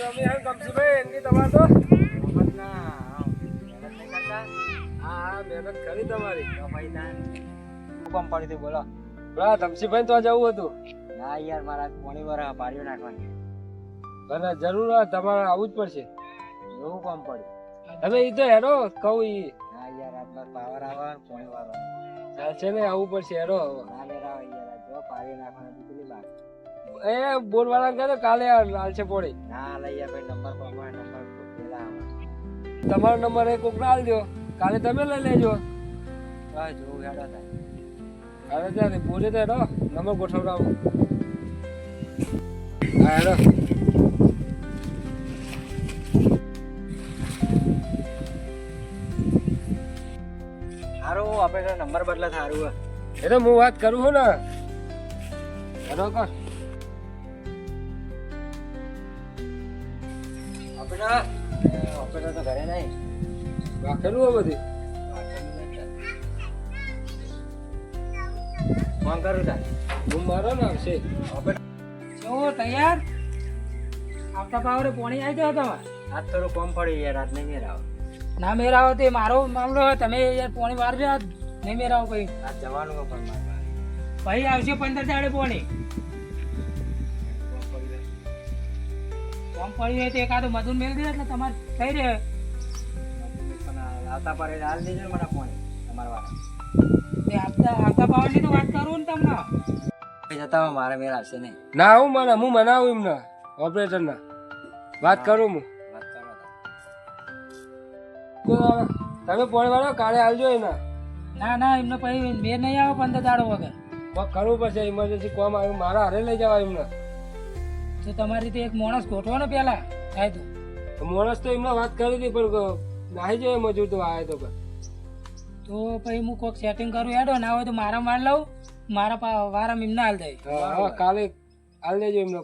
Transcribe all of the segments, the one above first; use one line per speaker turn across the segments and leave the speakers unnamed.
અમે હે કમસીભાઈ એનકી તમાર તો હા મહેનત કરી તમારી
કોમ પડી હતી બોલો.
બરા ધમસીભાઈ તો જવું હતું.
ના યાર મારા પોણી વાર પાડ્યો નાખવાની.
બરા જરૂર તમારે આવવું જ પડશે.
એવું કોમ પડ્યું.
તમે ઈ તો હેરો કહું ઈ
ના યાર આટલા પાવર આવે પોણી વાર
છે ને આવવું પડશે હેરો.
ના લેરા યાર જો પાડી નાખવાની કેટલી બાર.
એ બોલવાળા કહે કાલે લાલ છે પોળી.
ના લઈ યાર ભાઈ નંબર પર નંબર પેલા
તમારો નંબર એ કોક ના આલજો. કાલે તમે લઈ લેજો.
બસ જોવું હેડો થાય.
હવે ત્યાં બોલે તો હેરો નંબર ગોઠવડાવો. હા હેરો.
સારું આપણે નંબર બદલા સારું
એ તો હું વાત કરું છું ને હેરો કર.
ઓપરેટર તો ઘરે નહીં.
રાખેલું હોય બધી.
ફોન કરું તા
હું મારો ને આવશે.
શું તૈયાર આવતા પાવરે પોણી આવી ગયો તમારે
આજ થોડું કોમ પડ્યું યાર આજ નહીં મેર આવો.
ના મેરાવો તે મારો મામલો હોય. તમે યાર પોણી વાર છે નહીં મેરાવો કઈ
આજ જવાનું હોય પણ મારે
ભાઈ આવશે 15 દાડે પોણી કોમ પડી હોય તો એકાદું મજૂર મેળ દે એટલે તમારે થઈ રહે.
પણ આવતા પર હાલ દેજો ને મને ફોન તમારા વાળા
તે આવતા પાવરની તો વાત કરું ને તમને.
જતા મારા મેળ આવશે નહીં.
ના હું મનાવું એમને ઓપરેટર ના વાત કરું હું.
વાત કરો
તો તમે પોણી વાળો કાલે આવજો એના.
ના એમને પછી મેર નહીં આવે 15 દાડો વગર.
કોક કરવું પડશે ઇમરજન્સી કોમ આવ્યું મારા હારે લઈ જવા એમને.
તો તમારી રીતે એક માણસ ગોઠવાનો પેલા થાય તો
માણસ તો એમને વાત કરી હતી પણ નાહી જાય મજૂર તો આવે તો
પછી હું કોઈક સેટિંગ કરું હેડો ના હોય તો મારા માર લઉં મારા વારામ એમને હાલ દઈ.
હા કાલે હાલ દેજો એમને.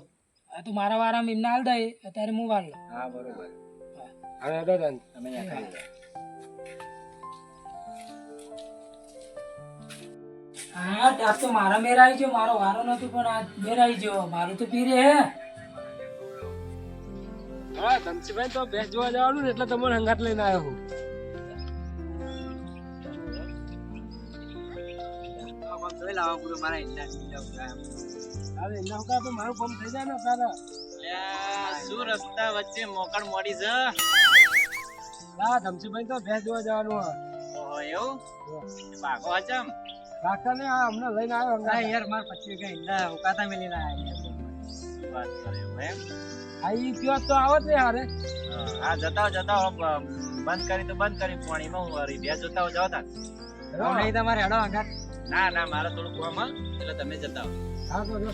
તો મારા વારામ એમને હાલ દઈ અત્યારે હું વાર લઉં.
હા બરોબર.
હવે હેડો તાન.
તમે અહીંયા ખાઈ લો.
હા ત્યાં તો મારા મેર આવી ગયો મારો વારો નતું પણ આ મેર આવી ગયો મારું તો પીરે હે.
હા ધમસીભાઈ તો ભેંસ જોવા જવાનું ને એટલે તમારે હંગાટ લઈને આવ્યો હું.
જોઈ લાવો પૂરો મારા ઈંડા
હવે એના હંગાટ તો મારું કામ થઈ જાય ને તારા.
શું રસ્તા વચ્ચે મોકળ મોડી છે.
હા ધમસીભાઈ તો ભેંસ જોવા જવાનું હોય.
ઓહો એવું ભાગો હચમ
કાકા ને આ અમને લઈને આવ્યો
ના
હંગાટ.
યાર માર પછી કઈ ઈંડા ઉકાતા મેલી ના વાત કરે એમ.
આ ઈ કયો તો આવત ને હારે.
હા જતા બંધ કરી તો બંધ કરી પાણીમાં હું વળી બે જતા હો જતા નહીં તમારે હેડો અંગાત. ના મારે થોડું કામ હા એટલે તમે જતા હો.
હા તો જો.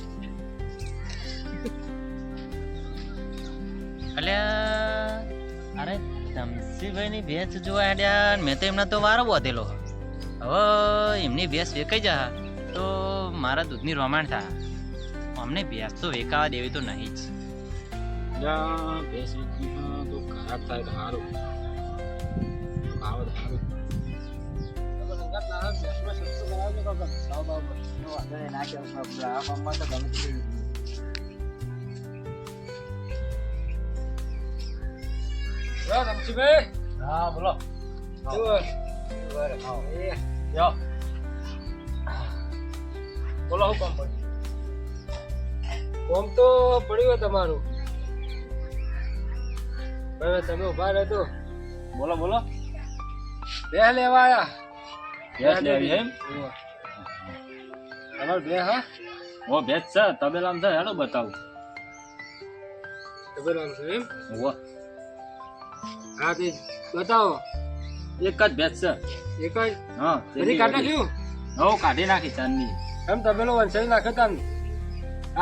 અલ્યા અરે તમસીભાઈ ની ભેંસ જોવા હેડ્યા મેં તો એમના તો વારો બોધેલો. હવે એમની ભેંસ વેકાઈ જા તો મારા દૂધની રોમાણ થાય. અમને ભેંસ તો વેકાવા દેવી તો નહીં જ.
ભેંસ તો ખરાબ થાય તો સારું. આવત સારું.
હા બોલો. બોલો હું કામ પડ્યું.
કોમ તો પડ્યું હોય તમારું. હવે તમે ઉભા રહેતો.
બોલો
બે લેવા આયા.
ભેંસ લેવી એમ.
તમારે બે હા
ઓ ભેંસ છે તબેલામ છે હેડો બતાવું.
તબેલામ છે એમ.
ઓ
હા તે બતાવો.
એક જ ભેંસ છે.
એક જ
હા
બધી કાઢ નાખ્યું.
હો કાઢી નાખી ચાંદની.
એમ તબેલો વંચાઈ નાખે તાન.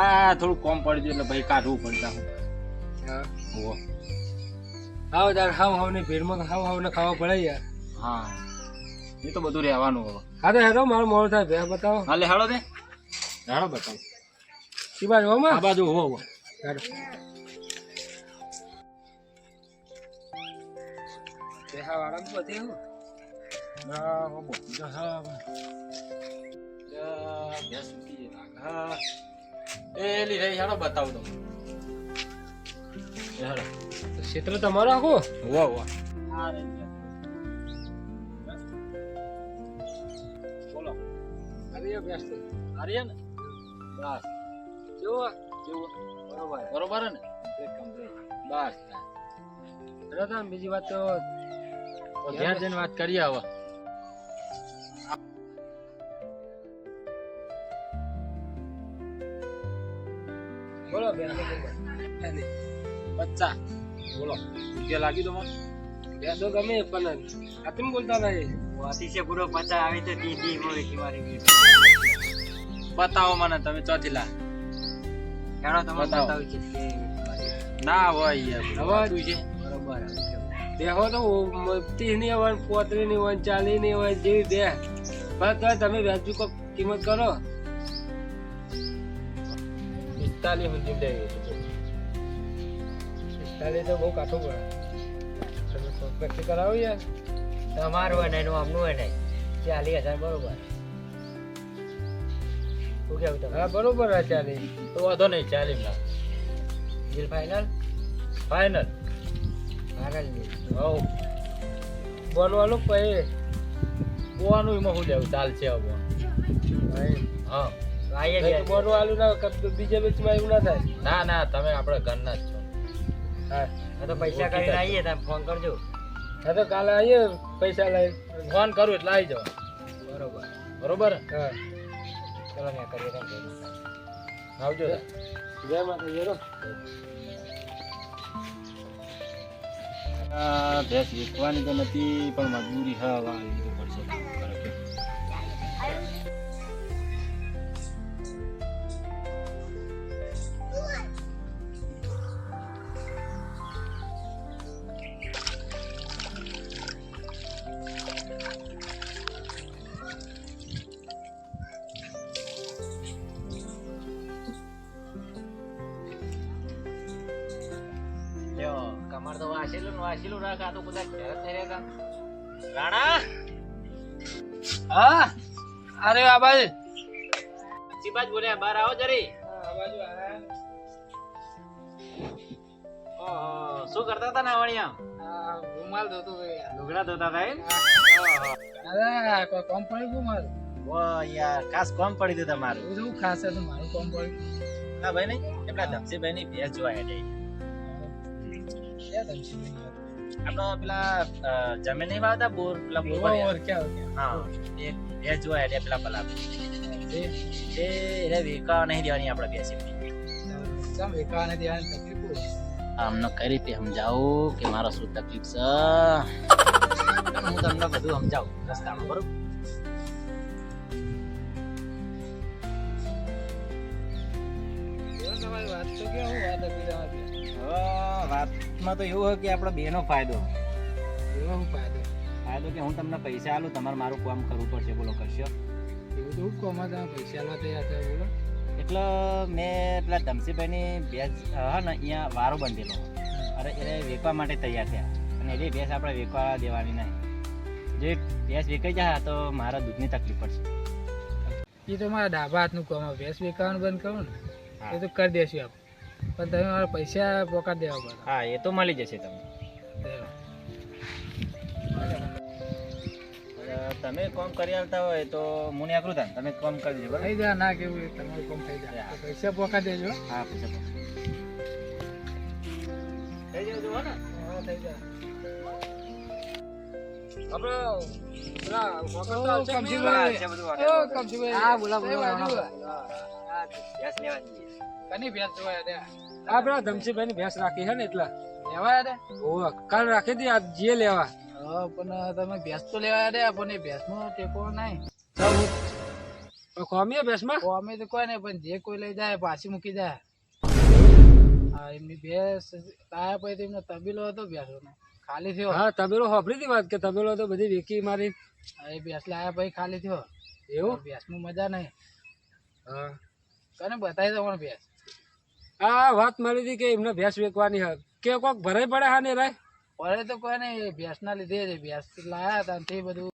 આ થોડું કોમ પડી ગયું એટલે ભાઈ કાઢવું પડતા.
હા
ઓ
હાવ તાર હાવ ને ભીડમાં હાવ ને ખાવા પડે યાર.
હા એ તો બધું રહેવાનું હવે.
હા તો હેરો મારું મોડું થાય બે બતાવો.
હાલે હેડો દે.
હેરો બતાવો. ઈ બાજુ હોમાં
આ બાજુ હો
હેરો. બે હા આરામ તો હતી હું.
ના હો બો હા ભેંસ ઉઠી લાગ. હા એ લી રહી હેડો બતાવું તમને.
ક્ષેત્ર તમારો આખું
વાહ વાહ બોલો
અરે વ્યસ્ત
આર્યન બસ
કેવો
જેવું
બરોબર
બરોબર હે ને બસ
દાદા બીજી વાત તો
ઘેર જઈને વાત કરીએ હવે
બોલો બેન
50 બોલો રૂપિયા લાગી તમારે
બેસો ગમે પણ આ કેમ બોલતા નહીં
અતિશય પૂરો 50 આવે તો દી મોરી મારી
બતાવો મને તમે ચોથી લા
હેડો તમે
બતાવો.
બતાવી છે
ના હોય યાર
હવે
શું છે
બરોબર
દેહો તો 30 ની હોય 35 ની હોય 40 ની હોય જેવી દે પણ તોય તમે વ્યાજબી કોક કિંમત કરો
45 સુધી દે
45 તો બહુ કાઠું પડે તમે કોમ્પેક્ટ કરાવો યાર
તમારું હોય ને એનું આમનું હોય ને 40,000 બરોબર શું કેવું તમે
હા બરોબર આ 40
તો વાંધો નહીં 40 lakh
bill final
final
final
હવ
બોલવાનું પછી
બોવાનું એમાં શું લેવું ચાલશે હવે હા
આઈએ જ
બોલવાનું આલું ના બીજા બેચમાં એવું ના થાય
ના ના તમે આપણે ઘરના જ છો
હા
તો પૈસા કરીને આવીએ તમે ફોન કરજો
હા તો કાલે આવીએ પૈસા લઈ
ફોન કરું એટલે આવી જાવ
બરોબર
બરોબર
હા
ચલો ને કરીએ તમે
આવજો
જય માતા હેરો
ભેંસ વેચવાની તો નથી પણ મજબૂરી હા વાળી તો પડશે
લ્યો કમર તો વાસેલું રાખ આ તો બધા ઘેર જ થઈ રહ્યા રાણા
હા અરે બાબા
ચીબાજ બોલ્યા બહાર આવો જરી ઓહો શું કરતા હતા નાવણિયા
રૂમાલ ધોતો
લુગડા ધોતા હતા એમ
અરે કોઈ કોમ પડી ગયું મારું
ઓ યાર ખાસ કોમ પડી ગયું તમારું
એવું ખાસ હતું મારું કોમ પડ્યું
ના ભાઈ નહીં એમના ધમસીભાઈ ની ભેંસ જોવા હેડે
ક્યાં ધમસી
આપણો પેલા જમીન નહીં વાવતા બોર પેલા બોર
ઓર ક્યાં
હા એ ભેંસ જોવા હેડે પેલા પેલા એ એને વેકા નહીં દેવાની આપણે બેસી
સમ એકાને ધ્યાન તકલીફ
અમને કઈ રીતે સમજાવું કે મારો શું તકલીફ છે હું તમને બધું સમજાવું રસ્તામાં બરોબર
તમારી વાત તો કેવું વાત હતી તમારી
હવે વાતમાં તો એવું હોય કે આપણો બેનો ફાયદો
એવો શું ફાયદો
ફાયદો કે હું તમને પૈસા આલું તમારે મારું કામ કરવું પડશે બોલો કરશો
એવું તો કોમાં તમે પૈસા લા તૈયાર થયા બોલો
એટલે મેં પેલા ધમસીભાઈની ભેંસ હા ને અહીંયા વારો બંધેલો અરે એને વેચવા માટે તૈયાર થયા અને એની ભેંસ આપણે વેચવા દેવાની નહીં જે ભેંસ વેચાઈ જાય તો મારા દૂધની તકલીફ પડશે
એ તો મારા ડાબા હાથનું કામ ભેંસ વેચવાનું બંધ કરો ને
હા.
એ તો કરી દેશું આપણે પણ તમે મારા પૈસા પોકાટ દેવા પડે
હા એ તો મળી જશે તમને તમે કામ કરી આવતા હોય તો હું આકરું થાય તમે કામ કરી દેજો બરાબર
થઈ જાય ના કેવું એ તમારું કામ થઈ જાય તો પૈસા પોકાટ દેજો
હા પૈસા થઈ જવું જોવો ને
હા થઈ જાય આપડે ધમસીભાઈ ની ભેંસ રાખી છે ને એટલા લેવા કાલ રાખી દી આજ જે લેવા પણ તમે ભેંસ તો લેવા દે પણ એ ભેંસ નો ટેકો નહીં કોમી ભેંસ માં કોમી તો કોઈ નહીં પણ જે કોઈ લઈ જાય પાછી મૂકી જાય હા એમની ભેંસ લાયા પછી એમનો તબેલો હતો ભેંસો નો ખાલી થયો હા તબેલો હોપરી હતી વાત કે તબેલો તો બધી વેકી મારી એ ભેંસ લાયા પછી ખાલી થયો એવું ભેંસ માં મજા નહીં હા કને બતાવી દો પણ ભેંસ હા વાત મળી હતી કે એમને ભેંસ વેચવાની હે કે કોક ભરાઈ પડે હા ને રાય પડે તો કોઈ નહીં ભેંસ ના લીધે જ ભેંસ લાયા ત્યાંથી બધું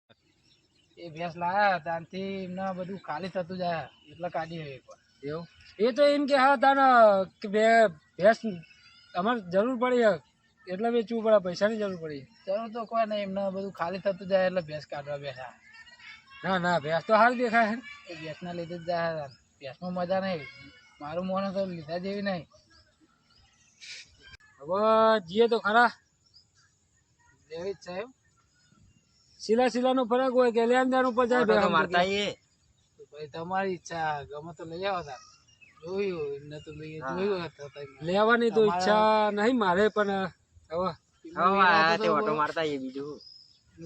એ ભેંસ લાયા ત્યાંથી એમને બધું ખાલી થતું જાય એટલે કાઢી હોય એકવાર એવું એ તો એમ કે હા તાને કે ભેંસ અમારે જરૂર પડી એટલે વેચવું પડે, પૈસાની જરૂર પડી. જરૂર તો કોઈ નહીં, એમને બધું ખાલી થતું જાય એટલે ભેંસ કાઢવા બેઠા. ના ના, ભેંસ તો સારી દેખાય છે. એ ભેંસના લીધે જ જાય. ભેંસમાં મજા નહીં, મારું મોને તો લીધા જેવી નહીં. હવે જીએ તો ખરા એવી જ છે એમ. સિલાનો ફરક હોય કે લેનદેન ઉપર જાય
મારતા એ
ભાઈ તમારી ઈચ્છા, ગમે તો લઈ આવો. તાર જોયું એમને તો જોયું લેવાની તો ઈચ્છા નહીં મારે, પણ હવે
ઓટો મારતા એ બીજું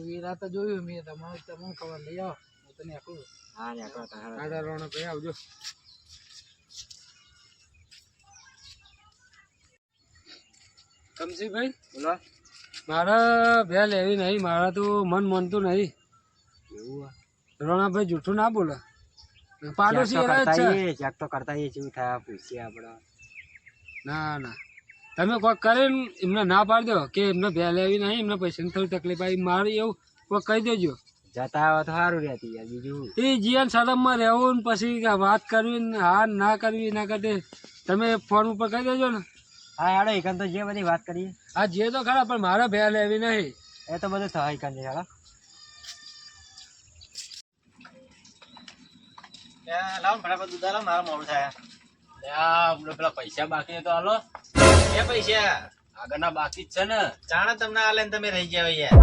વીરા તો જોયું મેં. તમારે તમને ખબર લઈ આવો, હું તને આખું.
હા
ભાઈ આવજો. કમસીભાઈ
બોલો.
મારે બે લેવી નહીં, મારા તો મન માનતું નહીં. રોણાભાઈ જૂઠું ના બોલે, પાડોશી
ચેક તો કરતા એ જેવું થાય પૂછીએ આપણે.
ના ના, તમે કોઈ કરીને એમને ના પાડી દો કે એમને બે લેવી નહીં, એમને પૈસાની થોડી તકલીફ આવી, મારે એવું કોઈ કહી દેજો.
જતા આવે તો સારું રહેતી યાર. બીજું
એ જીવન શરમમાં રહેવું ને પછી વાત કરવી ને હા ના કરવી એના કરતા તમે ફોન ઉપર કહી દેજો ને.
હા હેડો એકન તો જે બધી વાત કરીએ.
હા જે તો ખરા, પણ મારે બે લેવી નહીં.
એ તો બધું થાય એકન હેડો. લાવ ફટાફટ દૂધ આલો, મારા મોડું થાય.
પેલા પૈસા બાકી તો હાલો.
એ પૈસા
આગળના બાકી જ છે ને.
ચાણા તમને આલે ને તમે રહી ગયા યાર.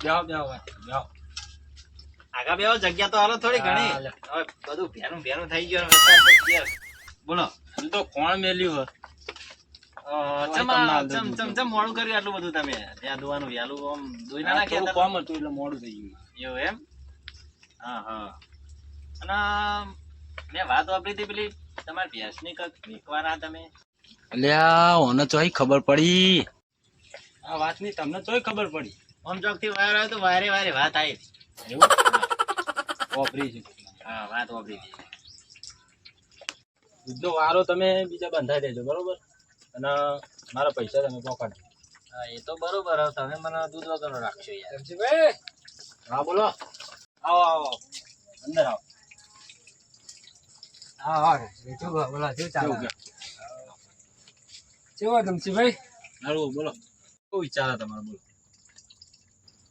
બેહો
આગા બેહો, જગ્યા તો હાલો થોડી ઘણી.
હા, લે.
હવે બધું ભેનું થઈ ગયું. બોલો
હજુ તો કોણ મેલ્યું
ચમ મોડું કર્યું આટલું બધું તમે? ત્યાં દોવાનું વહેલું આમ દોઈ ના નાખે
થોડું કોમ હતું એટલે મોડું થઈ ગયું.
એવું એમ? હા. અને મેં વાત વાપરી હતી પેલી તમારી ભેંસની કંઈક વેચવાના તમે.
અલ્યા ઓને ચોઈ ખબર પડી આ વાતની? તમને ચોઈ ખબર પડી?
આમ ચોક થી વાયર આવ્યો તો વાયરે વાત આવી હતી.
એવું વાપરી છે.
હા વાત વાપરી હતી.
દૂધનો વારો તમે બીજા બંધાઈ દેજો, બરોબર? અને મારા પૈસા તમે પોકાડજો.
હા એ તો બરોબર. હવે તમે મને દૂધ વગરનો રાખશો યાર.
ભાઈ
હા બોલો. આવો અંદર આવો.
હા બોલો શું ચાલે?
કેવા ધમસીભાઈ?
હાલો બોલો. શું વિચાર તમારો? બોલો.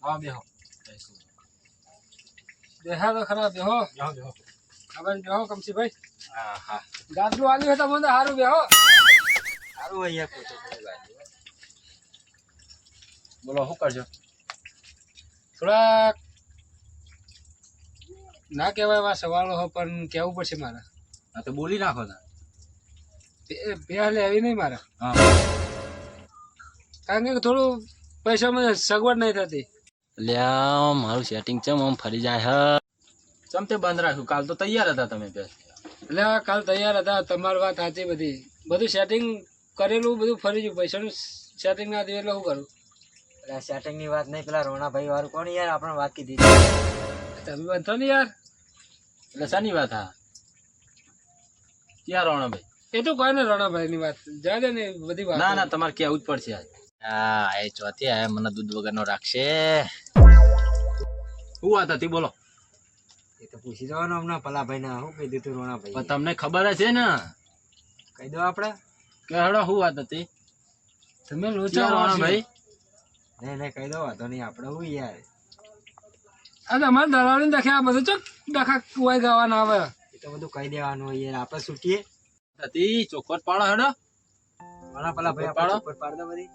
હા બેહો.
બેહા તો ખરા, બેહો.
બેહો.
ખબર બેહો કમસીભાઈ.
હા.
ગાદલું આવ્યું હતા મને સારું, બેહો.
સારું હોય યાર.
બોલો શું કરજો?
થોડાક ના કહેવાય એવા સવાલો હો, પણ કહેવું પડશે મારે.
હા તો બોલી નાખો ને.
બે લેવી નહીં મારે,
હા.
કારણ કે થોડું પૈસામાં સગવડ નહીં થતી.
લ્યા મારું સેટિંગ ચમ આમ ફરી જાય હ. ચમ તે બંધ રાખ્યું? કાલ તો તૈયાર હતા તમે બે.
એટલે કાલ તૈયાર હતા, તમારી વાત સાચી. બધું સેટિંગ કરેલું, બધું ફરી ગયું. પૈસાનું સેટિંગ ના થયું એટલે શું કરું?
પેલા સેટિંગ ની વાત નહીં, પેલા રોણાભાઈ વાળું કોણ યાર આપણે વાત કીધી?
તમે બનતો ને યાર.
એટલે શાની વાત? હા ક્યાં રોણાભાઈ?
એ તો કોઈ ને રણાભાઈ ની વાત જા દે ને, બધી વાત.
ના તમારે કેવું જ પડશે. હા એ ચોથી આ મને દૂધ વગરનો રાખશે. શું વાત હતી? બોલો.
એ તો પૂછી જવાનું હમણાં પલાભાઈ ને શું કહી દીધું રોણાભાઈ?
પણ તમને ખબર જ છે ને.
કહી દો આપડે
કે હેડો શું વાત હતી?
તમે
ક્યાં
લોચા
રોણાભાઈ?
નહીં કહી દો, વાંધો નહીં. આપડે હું યાર
આ તમારે દલાલી દેખ્યા આ બધું ચોક ડખા કુવાઈ ગાવાના આવે.
એ તો બધું કહી દેવાનું હોય યાર. આપડે છૂટીએ
હતી ચોખવટ પાડો હેડો.
પેલા ભાઈ
પાડો.
આપણે ઉપર પાડ દો બધી.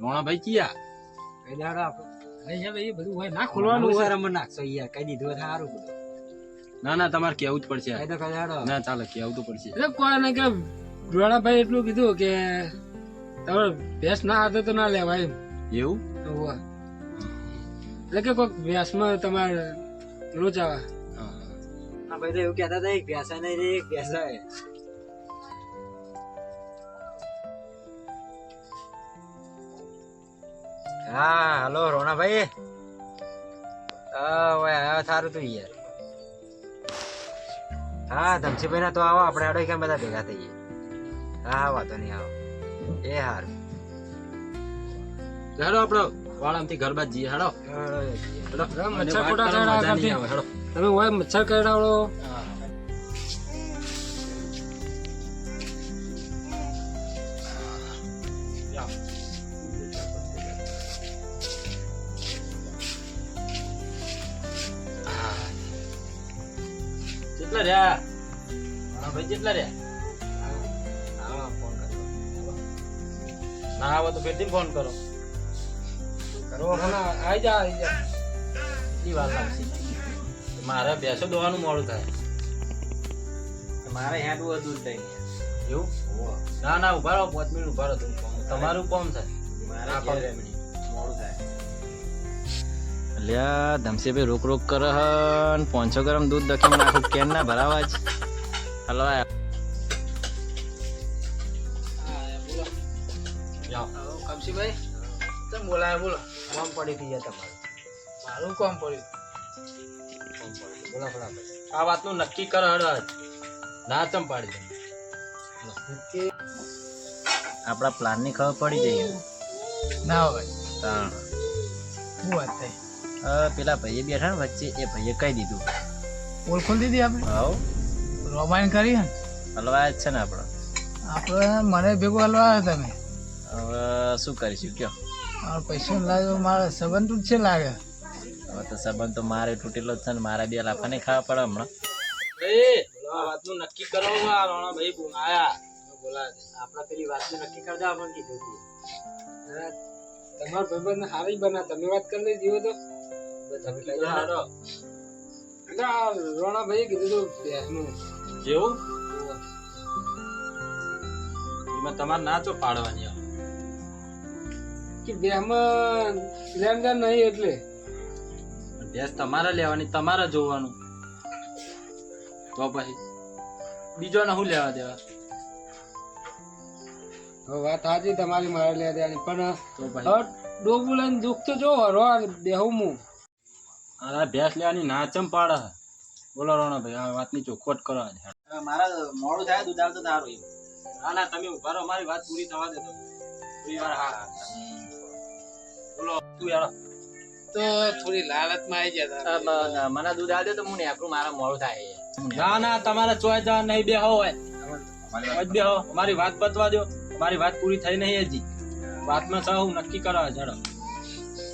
રોણાભાઈ ક્યાં?
કહી દે આપડે.
નહીં યાર, એ બધું હોય ના
ખોલવાનું
ખોલવાનું
સર અમને નાખશો યાર. કહી દીધું હોય સારું બધું.
ના તમારે કેવું જ પડશે.
કહી દો
ના ચાલે કેવું તો પડશે.
એટલે કોઈ ને કે રણાભાઈ એટલું કીધું કે તમારે ભેંસ ના હાથે તો ના લેવાય એમ.
એવું?
હોવે. એટલે કે કોઈક ભેંસમાં તમારે લોચાવા.
હા ભાઈ તો એવું કહેતા હતા એક ભેંસા નહીં રે, એક ભેંસા હે. હા હલો રોણાભાઈ. આવ્યા સારું તું યાર. હા ધમસીભાઈ ના તો આવો, આપણે આડો કેમ બધા ભેગા થઈએ. હા વાંધો નહીં, આવો. એ હારું.
હેડો આપડે વાળામથી ઘર બાદ જઈએ. હેડો હેડો.
મચ્છર
વાત
ખોટા
કરવાની
કરડા
મજા નહીં
કરતી.
આવે. હેડો.
તમે હોય મચ્છર કરડાવડો.
કેટલા રહ્યા હા ભાઈ કેટલા રહ્યા હા ફોન કરો ના આવે તો ફેરથી ફોન કરો
આવી જા
કેટલી વાર લાગશે મારે બેસો દોવાનું મોડું થાય મારે હેડવું દૂધ થઈ એવું ના ના ઉભા રહો 5 મિનિટ ઉભા રહો તમારું કોમ થાય મોડું થાય
અલ્યા ધમસીભાઈ રોક રોક કરે હ 500 ગ્રામ દૂધ દખી મને આખું કેન ના ભરાવા જ હલવા
જાઓ
કમશીભાઈ તમે બોલાય બોલો
કોમ પડી ગઈ તમારું
મારું કોમ પડ્યું
બોલા આ વાતનું નક્કી કરો હળ ના ચમ પાડી દે
આપણા પ્લાન ની ખબર પડી જઈએ
ના હોય
તાણ
શું વાત થઈ
પેલા ભાઈએ બેઠા ને વચ્ચે એ ભાઈએ કહી દીધું
ઓળખોલ દીધી આપણે
હાવ
રોમાયણ કરી ને
હલવા જ છે ને આપણો
આપણે મને ભેગું હલવા તમે
હવે શું કરીશું કયો
મારો પૈસો લાગે મારે સંબંધ તૂટશે લાગે
હવે તો સંબંધ તો મારે તૂટેલો જ છે ને મારા 2 લાફા નહીં ખાવા પડે હમણાં
આ વાતનું નક્કી કરો આ રોણા ભાઈ આયા બોલા આપણા પેલી વાતનું નક્કી કરતા આપણને કીધું
તમારા ભાઈબંધ હારી બના તમે વાત કરી લઈ જીવો તો
તમે કઈ હારો
રોણા ભાઈ કીધું તો બેસનું
જેવું એમાં તમારે ના ચો પાડવાની
કે બેહમાં લેમ દેમ નહીં એટલે
ભેંસ તમારે લેવાની તમારે જોવાનું તો પછી બીજો ને શું લેવા દેવા
વાત સાચી તમારી મારે લેવા દેવાની પણ
તો પછી
ડોબું લઈને દુઃખ તો જો રો બેહું હું
આ ભેંસ લેવાની ના ચમ પાડે બોલો રોણાભાઈ આ વાતની ચોખવટ કરો મારા મોડું થાય દૂધ આવતો સારું ના ના તમે ઉભા રહો અમારી વાત પૂરી થવા દે થોડી વાર હા બોલો તું યાર
તો થોડી લાલચમાં આવી ગયા
મને દૂધ આવે તો હું ને આપણું મારા મોડું થાય
ના ના તમારે ચોય જવા નહીં બેહો હોય બેહો અમારી વાત પતવા દો અમારી વાત પૂરી થઈ નહીં હજી વાતમાં સહ નક્કી કરો જડો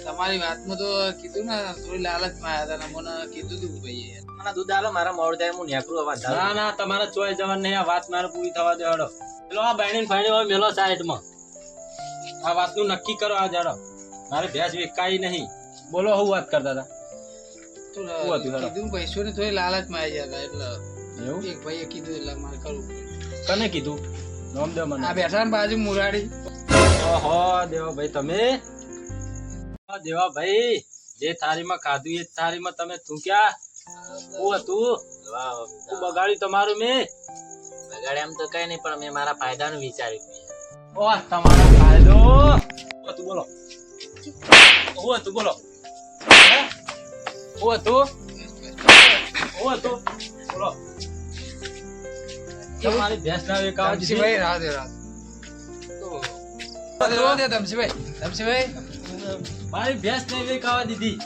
તમારી વાતમાં તો કીધું ને થોડી લાલચમાં આવ્યા હતા મને કીધું તું ભાઈ
મને દૂધ આલો મારા મોડું થાય હું નેકરું અવાજ
ના ના તમારે ચોય જવાનું નહીં આ વાત મારે પૂરી થવા દે હડો પેલો આ બહેણી ફાણી હોય મેલો સાઈડમાં આ વાતનું નક્કી કરો આ જડો મારે ભેંસ વેકાઈ નહીં બોલો હું વાત કરતા હતા
કીધું પૈસો ને થોડી લાલચમાં આવી ગયા એટલે
એવું
એક ભાઈએ કીધું એટલે મારે કરવું પડ્યું.
કને કીધું નામ દે મને
આ બેઠા ને બાજુ મુરાડી
ઓહો દેવા ભાઈ તમે દેવા ભાઈ જે થાળીમાં ખાધું એ થાળીમાં તમે થૂક્યા શું હતું શું બગાડ્યું તમારું મેં
બગાડે એમ તો કઈ નહીં પણ મેં મારા ફાયદાનું વિચાર્યું
ઓહ તમારો ફાયદો શું હતું બોલો શું હતું બોલો હે? શું હતું શું હતું બોલો તમારી ભેંસ ના વેકાવા દીધી
ધમસીભાઈ રાહ દે ધમસીભાઈ
મારી ભેંસ ને વેકાવા દીધી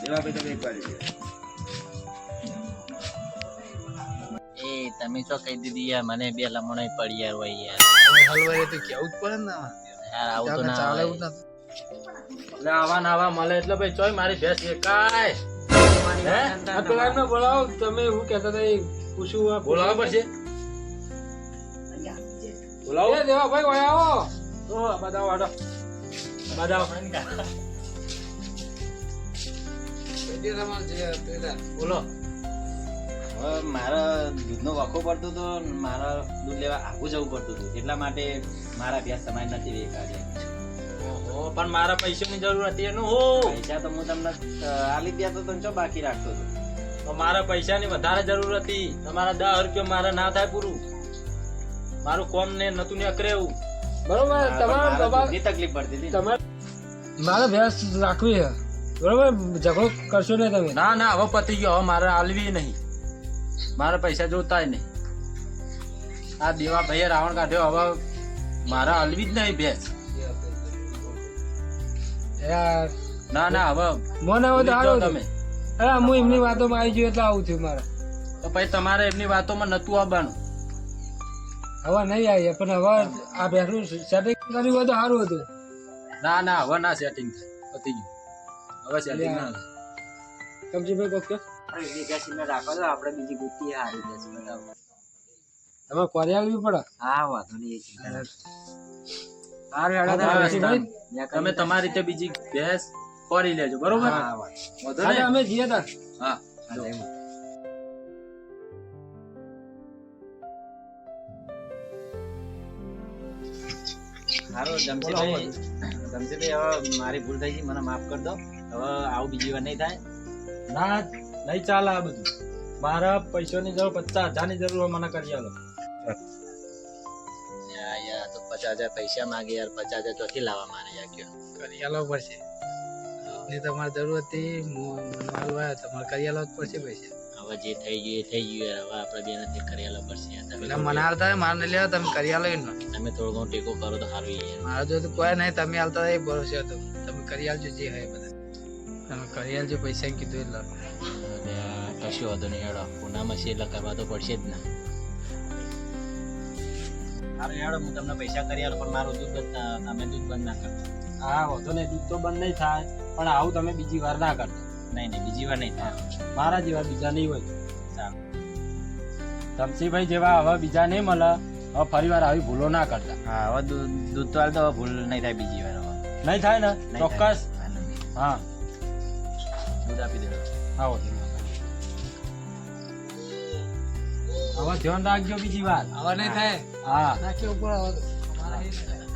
એ તમે શું કહી દીધી યાર મને 2 લમણાઈ પડી યાર હોય યાર
હલવાઈ તો કેવું જ પડે ને
યાર આવું તો ના
ચાલે
હોય.
એવું નથી.
એટલે આવા નાવા મળે એટલે ભાઈ ચોય મારી ભેંસ વેકાય હે?
આ પેલા એમને બોલાવો તમે હું કહેતા હતા એ પૂછ્યું
બોલાવવા પડશે બોલાવો
એ દેવા ભાઈ ઓય આવો
તો બતાવો હાડો બતાવો બોલો
હવે મારા દૂધનો વખો પડતો હતો ને મારા દૂધ લેવા આગું જવું પડતું હતું એટલા માટે મારા ભેંસ તમારી નથી વેચાતી.
ઓહો પણ મારા પૈસાની જરૂર હતી એનું હો
પૈસા તો હું તમને આલી દ્યા તો તમે શું બાકી રાખતો હતો
તો મારા પૈસાની વધારે જરૂર હતી તમારા 10 રૂપિયા મારા ના થાય પૂરું મારું કોમ ને નતું ને અકરે એવું
બરોબર
મારા
તમારે
દૂધની તકલીફ પડતી હતી ને.
તમારે મારે ભેંસ રાખવી છે બરોબર ઝઘડો કરશો નહીં તમે
ના ના હવે પતી ગયો હવે મારે આલવી નહીં મારા પૈસા જોતાય નહીં આ દેવા ભાઈએ રાવણ કાઢ્યો હવે મારા આલવી જ નહીં ભેંસ
યાર
ના ના હવે
મને હવે તો
ભૂલી
હારું
જાઓ
તમે
તમે
હું એમની વાતોમાં આવી ગયો એટલે આવું થયું મારે
તો પછી તમારે એમની વાતોમાં નતું આવવાનું
હવે નહીં આવી પણ હવે આ ભેંસનું સેટિંગ કર્યું હોય તો સારું હતું
ના ના હવે ના સેટિંગ થાય પતી ગયું હવે સેટિંગ ના થાય
કમજીભાઈ કોક કે
એની ભેંસ એમને રાખો તો આપણે બીજી ગુત્તી હારી ભેંસ બતાવો.
તમે કોરી આલવી પડે.
હા વાંધો નહીં, એ ચિંતા ના કરો.
સારું હેડો
હા,
તારે
તમે
પછી
તમે તમારી રીતે બીજી ભેંસ ફરી લેજો બરોબર
હા વાંધો
વાંધો
આજે
નહીં.
અમે જઈએ તાર.
હા
નહીં. સારું જમશેદભાઈ, હવે મારી ભૂલ થઈ ગઈ, મને માફ કરી દો. હવે આવું બીજી વાર નહીં થાય.
ના નહીં ચાલે આ બધું. મારા પૈસાની જરૂર 50,000 ની જરૂર હોય, મને કરી આલો.
યાર તો 50,000 પૈસા માંગે યાર, 50,000 ચોથી લાવવા મારે યાર કયો.
કરી આલવો પડશે. ને તમારે જરૂર હતી માલ વાયો તમારે કરી આલવો જ પડશે પૈસા.
હવે જે થઈ ગયું એ થઈ ગયું યાર, હવે આપણે બે નથી કરી આલવા પડશે યાર.
એટલે મને હાલતા હોય મારે નહીં લેવા તમે કરી આલો એનો.
તમે થોડો ઘણો ટેકો કરો તો સારું યાર.
મારા જો તો કોઈ નહીં તમે હાલતા હોય એ ભરોસે હતો. તમે કરી આલજો જે હોય એ બધા. તમે કરી આલજો પૈસા કીધું એટલે.
અને કશું વાંધો નહીં હેડો, પૂનામાં છે એટલે કરવા તો પડશે જ ને. સારું હેડો, હું તમને પૈસા કરી આલું, પણ મારું દૂધ તમે દૂધ બંધ ના કરજો.
હા વાંધો નહીં, દૂધ તો બંધ નહીં થાય, પણ આવું તમે બીજી વાર ના કરજો.
નહીં નહીં, બીજી વાર નહીં થાય.
મારા જેવા બીજા નહીં હોય.
સારું.
તમસીભાઈ જેવા હવે બીજા નહીં મળે. હવે ફરી વાર આવી ભૂલો ના કરતા.
હા, હવે દૂધ તો હાલ તો હવે ભૂલ નહીં થાય બીજી વાર. હવે
નહીં થાય ને?
નહીં
ચોક્કસ.
થાય. હા, નહીં.
હા
દૂધ આપી દેજો.
આવો હવે ધ્યાન રાખજો બીજી વાર.
આવા નહીં થાય.
હા
નાખ્યો ઉપર આવો તો. અમારા એ નહીં થાય.